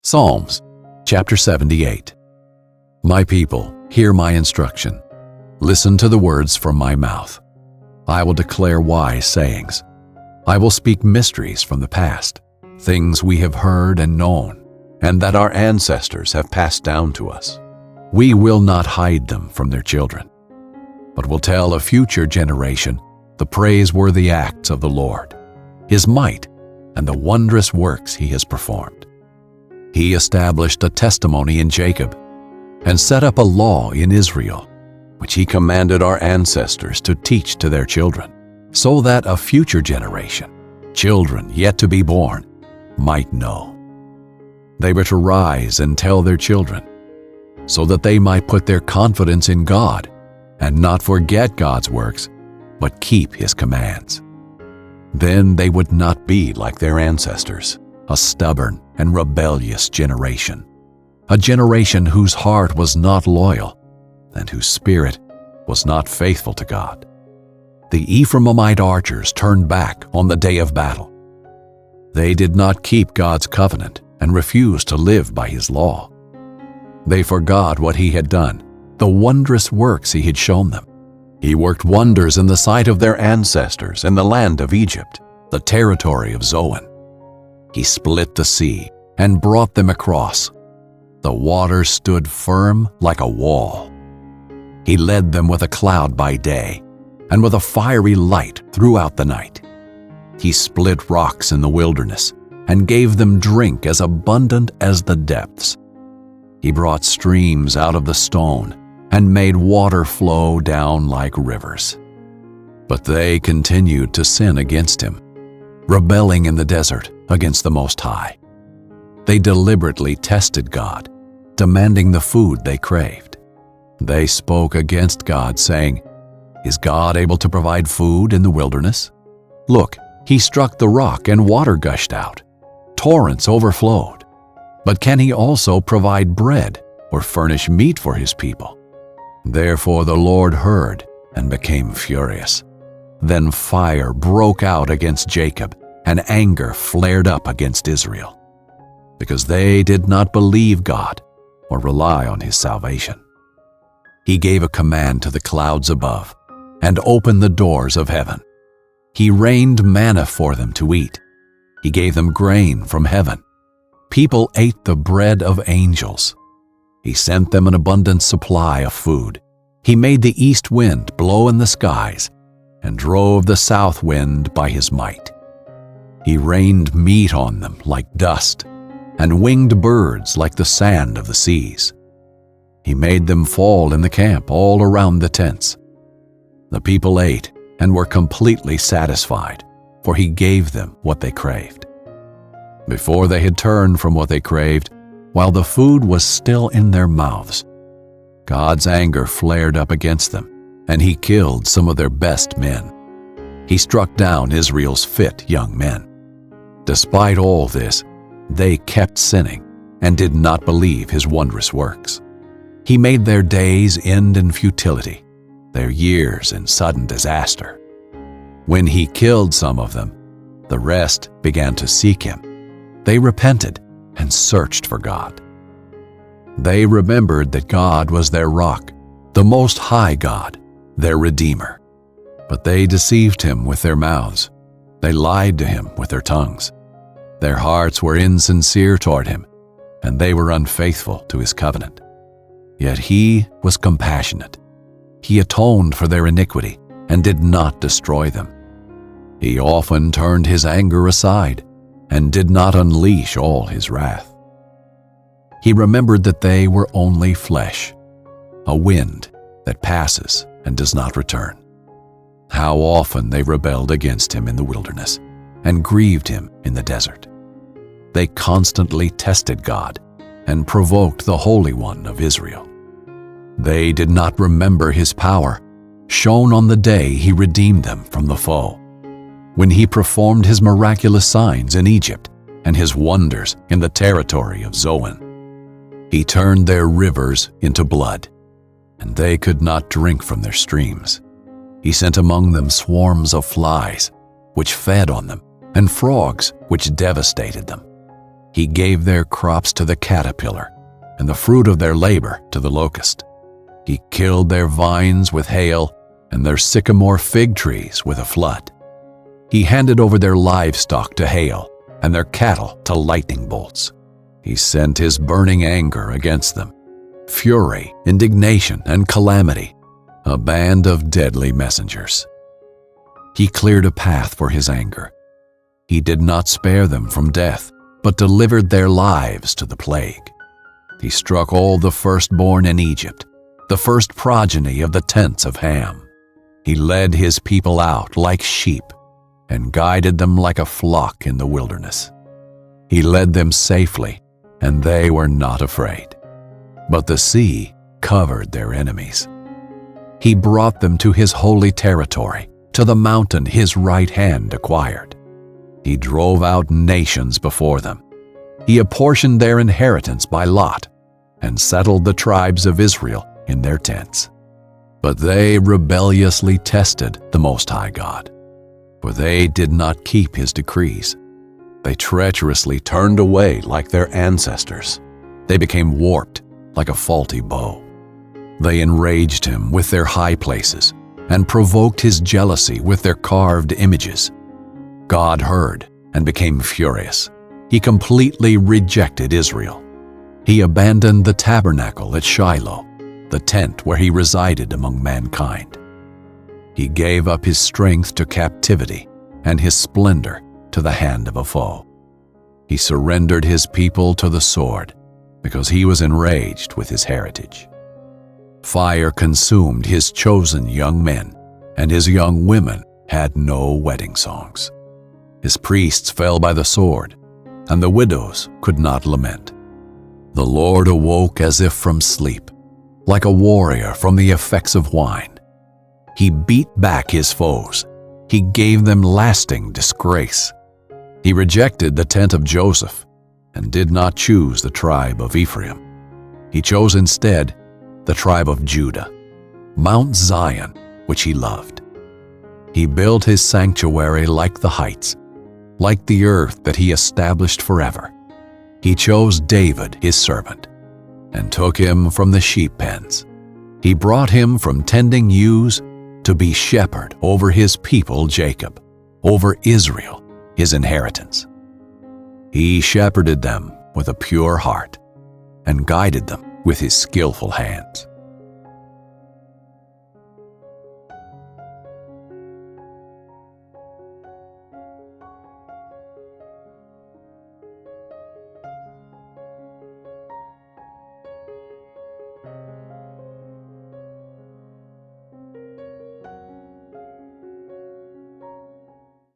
Psalms, chapter 78. My people, hear my instruction. Listen to the words from my mouth. I will declare wise sayings. I will speak mysteries from the past, things we have heard and known, and that our ancestors have passed down to us. We will not hide them from their children, but will tell a future generation the praiseworthy acts of the Lord, His might, and the wondrous works He has performed. He established a testimony in Jacob and set up a law in Israel, which He commanded our ancestors to teach to their children, so that a future generation, children yet to be born, might know. They were to rise and tell their children, so that they might put their confidence in God and not forget God's works, but keep His commands. Then they would not be like their ancestors, a stubborn and rebellious generation, a generation whose heart was not loyal and whose spirit was not faithful to God. The Ephraimite archers turned back on the day of battle. They did not keep God's covenant and refused to live by His law. They forgot what He had done, the wondrous works He had shown them. He worked wonders in the sight of their ancestors in the land of Egypt, the territory of Zoan. He split the sea and brought them across. The water stood firm like a wall. He led them with a cloud by day and with a fiery light throughout the night. He split rocks in the wilderness and gave them drink as abundant as the depths. He brought streams out of the stone and made water flow down like rivers. But they continued to sin against Him, rebelling in the desert against the Most High. They deliberately tested God, demanding the food they craved. They spoke against God, saying, "Is God able to provide food in the wilderness? Look, He struck the rock and water gushed out. Torrents overflowed. But can He also provide bread or furnish meat for His people?" Therefore the Lord heard and became furious. Then fire broke out against Jacob, and anger flared up against Israel, because they did not believe God or rely on His salvation. He gave a command to the clouds above and opened the doors of heaven. He rained manna for them to eat. He gave them grain from heaven. People ate the bread of angels. He sent them an abundant supply of food. He made the east wind blow in the skies and drove the south wind by His might. He rained meat on them like dust and winged birds like the sand of the seas. He made them fall in the camp all around the tents. The people ate and were completely satisfied, for He gave them what they craved. Before they had turned from what they craved, while the food was still in their mouths, God's anger flared up against them, and He killed some of their best men. He struck down Israel's fit young men. Despite all this, they kept sinning and did not believe His wondrous works. He made their days end in futility, their years in sudden disaster. When He killed some of them, the rest began to seek Him. They repented and searched for God. They remembered that God was their rock, the Most High God, their Redeemer. But they deceived Him with their mouths. They lied to Him with their tongues. Their hearts were insincere toward Him, and they were unfaithful to His covenant. Yet He was compassionate. He atoned for their iniquity and did not destroy them. He often turned His anger aside and did not unleash all His wrath. He remembered that they were only flesh, a wind that passes and does not return. How often they rebelled against Him in the wilderness and grieved Him in the desert. They constantly tested God and provoked the Holy One of Israel. They did not remember His power, shown on the day He redeemed them from the foe, when He performed His miraculous signs in Egypt and His wonders in the territory of Zoan. He turned their rivers into blood, and they could not drink from their streams. He sent among them swarms of flies, which fed on them, and frogs, which devastated them. He gave their crops to the caterpillar, and the fruit of their labor to the locust. He killed their vines with hail, and their sycamore fig trees with a flood. He handed over their livestock to hail, and their cattle to lightning bolts. He sent his burning anger against them, fury, indignation, and calamity, a band of deadly messengers. He cleared a path for his anger. He did not spare them from death, but delivered their lives to the plague. He struck all the firstborn in Egypt, the first progeny of the tents of Ham. He led his people out like sheep and guided them like a flock in the wilderness. He led them safely, and they were not afraid. But the sea covered their enemies. He brought them to his holy territory, to the mountain his right hand acquired. He drove out nations before them. He apportioned their inheritance by lot and settled the tribes of Israel in their tents. But they rebelliously tested the Most High God, for they did not keep his decrees. They treacherously turned away like their ancestors. They became warped like a faulty bow. They enraged him with their high places and provoked his jealousy with their carved images. God heard and became furious. He completely rejected Israel. He abandoned the tabernacle at Shiloh, the tent where he resided among mankind. He gave up his strength to captivity and his splendor to the hand of a foe. He surrendered his people to the sword because he was enraged with his heritage. Fire consumed his chosen young men, and his young women had no wedding songs. His priests fell by the sword, and the widows could not lament. The Lord awoke as if from sleep, like a warrior from the effects of wine. He beat back his foes. He gave them lasting disgrace. He rejected the tent of Joseph and did not choose the tribe of Ephraim. He chose instead the tribe of Judah, Mount Zion, which he loved. He built his sanctuary like the heights, like the earth that he established forever. He chose David, his servant, and took him from the sheep pens. He brought him from tending ewes to be shepherd over his people Jacob, over Israel, his inheritance. He shepherded them with a pure heart and guided them with his skillful hands.